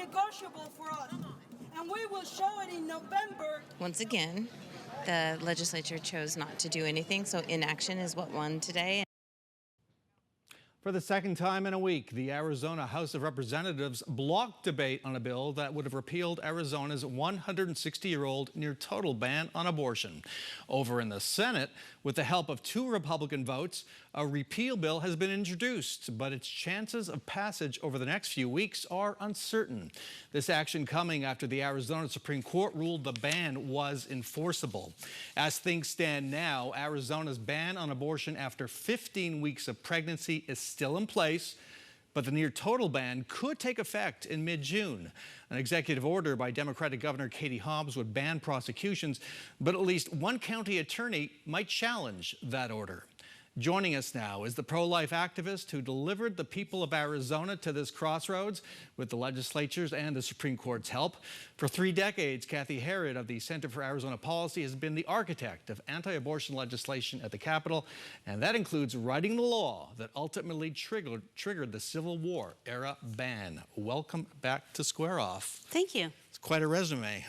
non-negotiable for us, and we will show it in November. Once again, the legislature chose not to do anything, so inaction is what won today. For the second time in a week, the Arizona House of Representatives blocked debate on a bill that would have repealed Arizona's 160-year-old near-total ban on abortion. Over in the Senate, with the help of 2 Republican votes, a repeal bill has been introduced, but its chances of passage over the next few weeks are uncertain. This action coming after the Arizona Supreme Court ruled the ban was enforceable. As things stand now, Arizona's ban on abortion after 15 weeks of pregnancy is still in place, but the near-total ban could take effect in mid-June. An executive order by Democratic Governor Katie Herrod would ban prosecutions, but at least one county attorney might challenge that order. Joining us now is the pro-life activist who delivered the people of Arizona to this crossroads with the legislature's and the Supreme Court's help. For 3 decades, Cathi Herrod of the Center for Arizona Policy has been the architect of anti-abortion legislation at the Capitol, and that includes writing the law that ultimately triggered the Civil War era ban. Welcome back to Square Off. Thank you. It's quite a resume.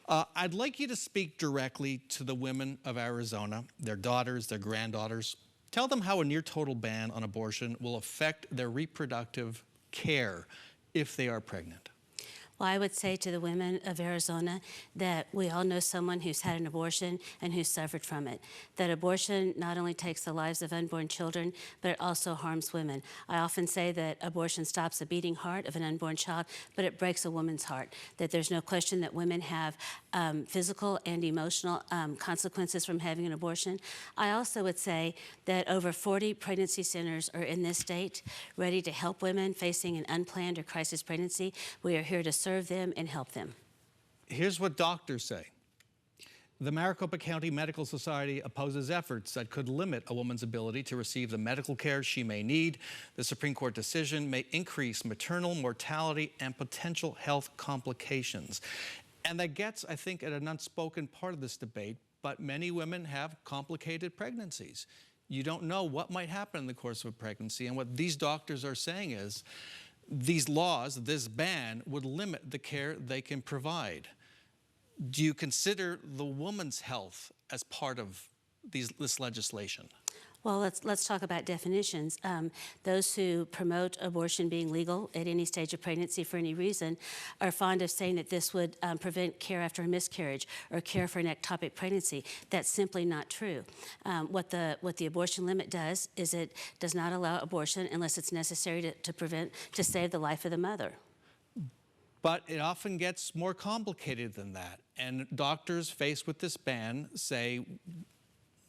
I'd like you to speak directly to the women of Arizona, their daughters, their granddaughters. Tell them how a near-total ban on abortion will affect their reproductive care if they are pregnant. Well, I would say to the women of Arizona that we all know someone who's had an abortion and who's suffered from it. That abortion not only takes the lives of unborn children, but it also harms women. I often say that abortion stops the beating heart of an unborn child, but it breaks a woman's heart. That there's no question that women have physical and emotional consequences from having an abortion. I also would say that over 40 pregnancy centers are in this state ready to help women facing an unplanned or crisis pregnancy. We are here to serve them and help them. Here's what doctors say. The Maricopa County Medical Society opposes efforts that could limit a woman's ability to receive the medical care she may need. The Supreme Court decision may increase maternal mortality and potential health complications. And that gets, I think, at an unspoken part of this debate, but many women have complicated pregnancies. You don't know what might happen in the course of a pregnancy, and what these doctors are saying is these laws, this ban, would limit the care they can provide. Do you consider the woman's health as part of this legislation? Well, let's talk about definitions. Those who promote abortion being legal at any stage of pregnancy for any reason are fond of saying that this would prevent care after a miscarriage or care for an ectopic pregnancy. That's simply not true. What the abortion limit does is it does not allow abortion unless it's necessary to save the life of the mother. But it often gets more complicated than that. And doctors faced with this ban say,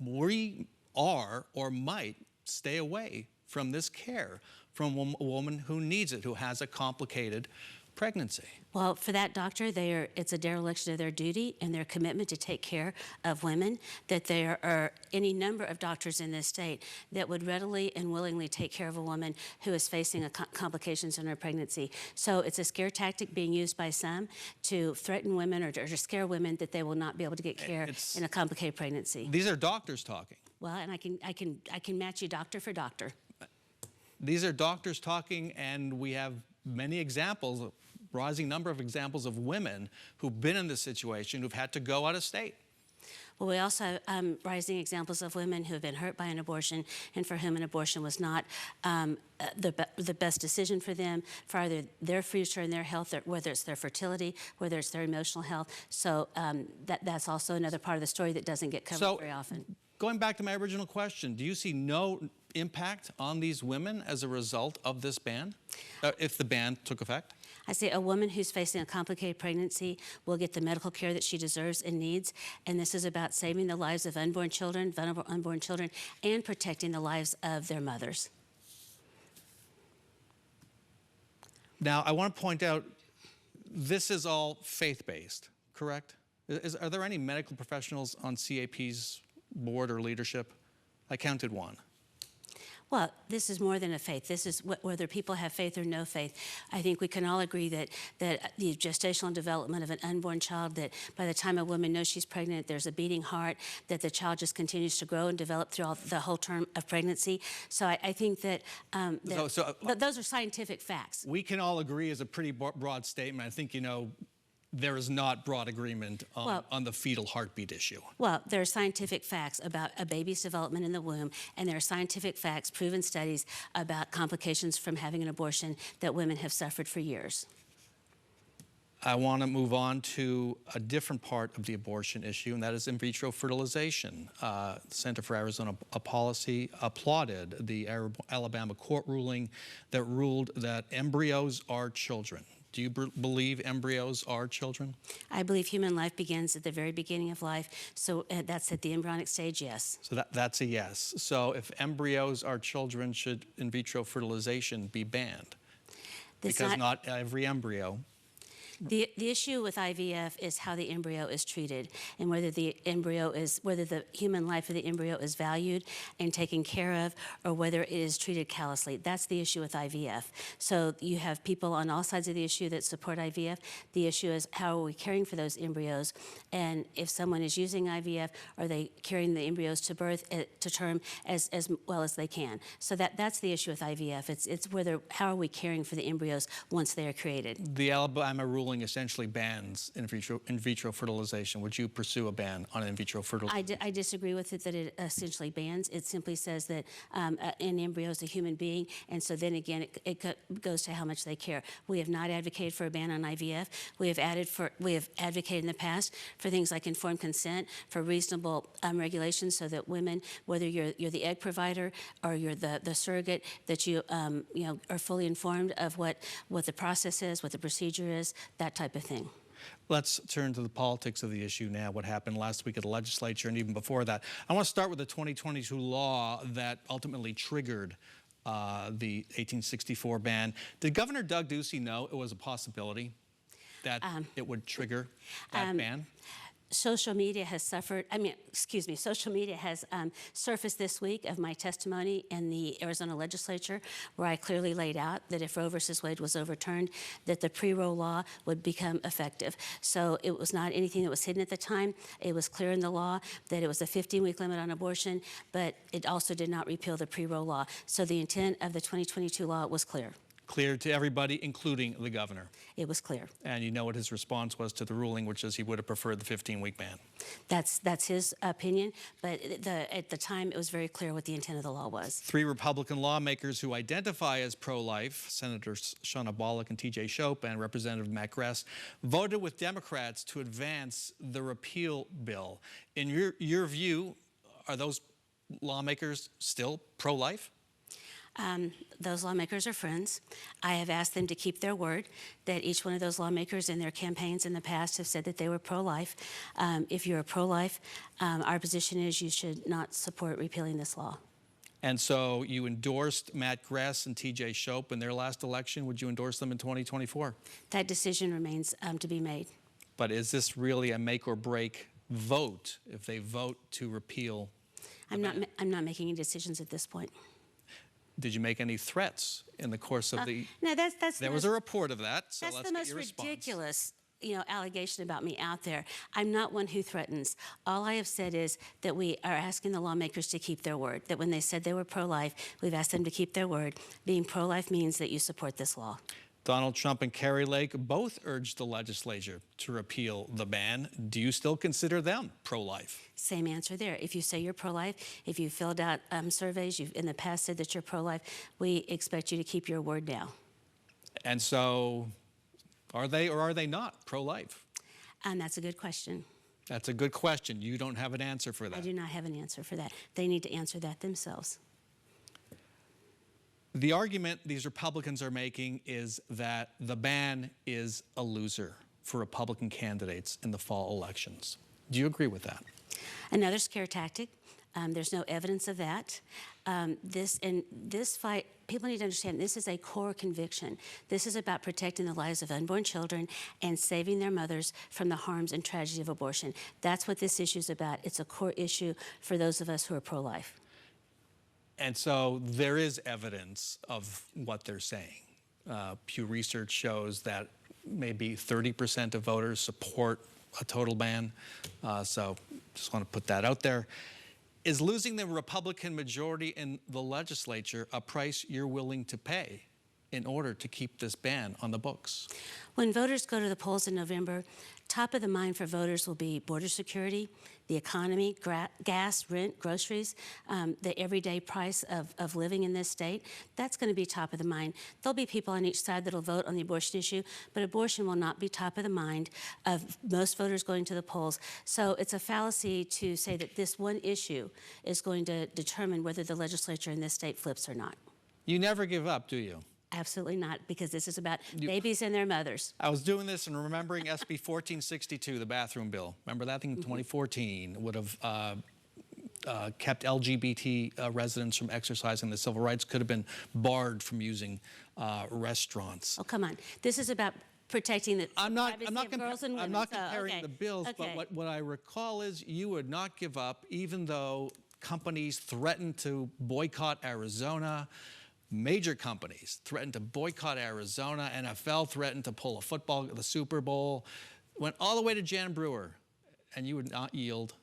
we are or might stay away from this care from a woman who needs it, who has a complicated pregnancy. Well, for that doctor, it's a dereliction of their duty and their commitment to take care of women, that there are any number of doctors in this state that would readily and willingly take care of a woman who is facing complications in her pregnancy. So it's a scare tactic being used by some to threaten women or to scare women that they will not be able to get care in a complicated pregnancy. These are doctors talking. Well, and I can match you doctor for doctor. These are doctors talking, and we have many examples, a rising number of examples of women who've been in this situation, who've had to go out of state. Well, we also have rising examples of women who have been hurt by an abortion and for whom an abortion was not the best decision for them, for either their future and their health, whether it's their fertility, whether it's their emotional health. So that's also another part of the story that doesn't get covered very often. Going back to my original question, do you see no impact on these women as a result of this ban, if the ban took effect? I say a woman who's facing a complicated pregnancy will get the medical care that she deserves and needs, and this is about saving the lives of unborn children, vulnerable unborn children, and protecting the lives of their mothers. Now, I want to point out, this is all faith-based, correct? Are there any medical professionals on CAP's board or leadership? I counted one. Well, this is more than a faith. This is whether people have faith or no faith. I think we can all agree that the gestational development of an unborn child, that by the time a woman knows she's pregnant, there's a beating heart, that the child just continues to grow and develop throughout the whole term of pregnancy. So I think that, those are scientific facts. We can all agree is a pretty broad statement. I think, there is not broad agreement on the fetal heartbeat issue. Well, there are scientific facts about a baby's development in the womb, and there are scientific facts, proven studies about complications from having an abortion that women have suffered for years. I want to move on to a different part of the abortion issue, and that is in vitro fertilization. The Center for Arizona Policy applauded the Alabama court ruling that ruled that embryos are children. Do you believe embryos are children? I believe human life begins at the very beginning of life, so that's at the embryonic stage, yes. So that's a yes. So if embryos are children, should in vitro fertilization be banned? Because not every embryo. The issue with IVF is how the embryo is treated, and whether the human life of the embryo is valued and taken care of, or whether it is treated callously. That's the issue with IVF. So you have people on all sides of the issue that support IVF. The issue is how are we caring for those embryos, and if someone is using IVF, are they carrying the embryos to birth, to term, as well as they can? So that's the issue with IVF. It's how are we caring for the embryos once they are created? The Alabama ruling essentially bans in vitro fertilization. Would you pursue a ban on in vitro fertilization? I disagree with it that it essentially bans. It simply says that an embryo is a human being, and so then again, it goes to how much they care. We have not advocated for a ban on IVF. We have advocated in the past for things like informed consent, for reasonable regulations, so that women, whether you're the egg provider or you're the surrogate, that you are fully informed of what the process is, what the procedure is, that type of thing. Let's turn to the politics of the issue now, what happened last week at the legislature and even before that. I want to start with the 2022 law that ultimately triggered the 1864 ban. Did Governor Doug Ducey know it was a possibility that it would trigger that ban? Social media has surfaced this week of my testimony in the Arizona Legislature, where I clearly laid out that if Roe versus Wade was overturned, that the pre-Roe law would become effective. So it was not anything that was hidden at the time. It was clear in the law that it was a 15-week limit on abortion, but it also did not repeal the pre-Roe law. So the intent of the 2022 law was clear. Clear to everybody, including the governor. It was clear. And you know what his response was to the ruling, which is he would have preferred the 15-week ban. That's his opinion, but at the time, it was very clear what the intent of the law was. 3 Republican lawmakers who identify as pro-life, Senators Shawna Bollock and T.J. Shope and Representative Matt Gress, voted with Democrats to advance the repeal bill. In your view, are those lawmakers still pro-life? Those lawmakers are friends. I have asked them to keep their word, that each one of those lawmakers in their campaigns in the past have said that they were pro-life. If you're pro-life, our position is you should not support repealing this law. And so you endorsed Matt Gress and T.J. Shope in their last election. Would you endorse them in 2024? That decision remains to be made. But is this really a make or break vote if they vote to repeal? I'm not making any decisions at this point. Did you make any threats in the course of the? No, there was a report of that. So that's let's the get most your response. ridiculous, allegation about me out there. I'm not one who threatens. All I have said is that we are asking the lawmakers to keep their word. That when they said they were pro-life, we've asked them to keep their word. Being pro-life means that you support this law. Donald Trump and Kari Lake both urged the legislature to repeal the ban. Do you still consider them pro-life? Same answer there. If you say you're pro-life, if you filled out surveys, you've in the past said that you're pro-life, we expect you to keep your word now. And so, are they or are they not pro-life? And that's a good question. That's a good question. You don't have an answer for that. I do not have an answer for that. They need to answer that themselves. The argument these Republicans are making is that the ban is a loser for Republican candidates in the fall elections. Do you agree with that? Another scare tactic. There's no evidence of that. This fight, people need to understand, this is a core conviction. This is about protecting the lives of unborn children and saving their mothers from the harms and tragedy of abortion. That's what this issue is about. It's a core issue for those of us who are pro-life. And so there is evidence of what they're saying. Pew Research shows that maybe 30% of voters support a total ban. So just want to put that out there. Is losing the Republican majority in the legislature a price you're willing to pay in order to keep this ban on the books? When voters go to the polls in November, top of the mind for voters will be border security, the economy, gas, rent, groceries, the everyday price of living in this state. That's going to be top of the mind. There'll be people on each side that will vote on the abortion issue, but abortion will not be top of the mind of most voters going to the polls. So it's a fallacy to say that this one issue is going to determine whether the legislature in this state flips or not. You never give up, do you? Absolutely not, because this is about babies and their mothers. I was doing this and remembering SB 1462, the bathroom bill. Remember that thing in 2014 would have kept LGBT residents from exercising the civil rights, could have been barred from using restaurants. Oh, come on. This is about protecting the privacy of girls and women. I'm not comparing the bills, but what I recall is you would not give up even though companies threatened to boycott Arizona. Major companies threatened to boycott Arizona. NFL threatened to pull the Super Bowl. Went all the way to Jan Brewer, and you would not yield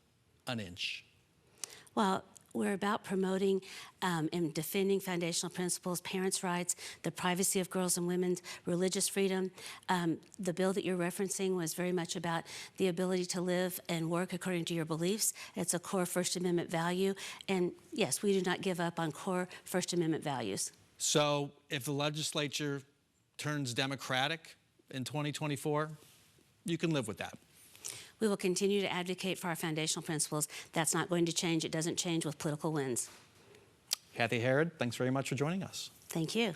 an inch. Well, we're about promoting and defending foundational principles, parents' rights, the privacy of girls and women's religious freedom. The bill that you're referencing was very much about the ability to live and work according to your beliefs. It's a core First Amendment value. And yes, we do not give up on core First Amendment values. So if the legislature turns Democratic in 2024, you can live with that. We will continue to advocate for our foundational principles. That's not going to change. It doesn't change with political wins. Cathi Herrod, thanks very much for joining us. Thank you.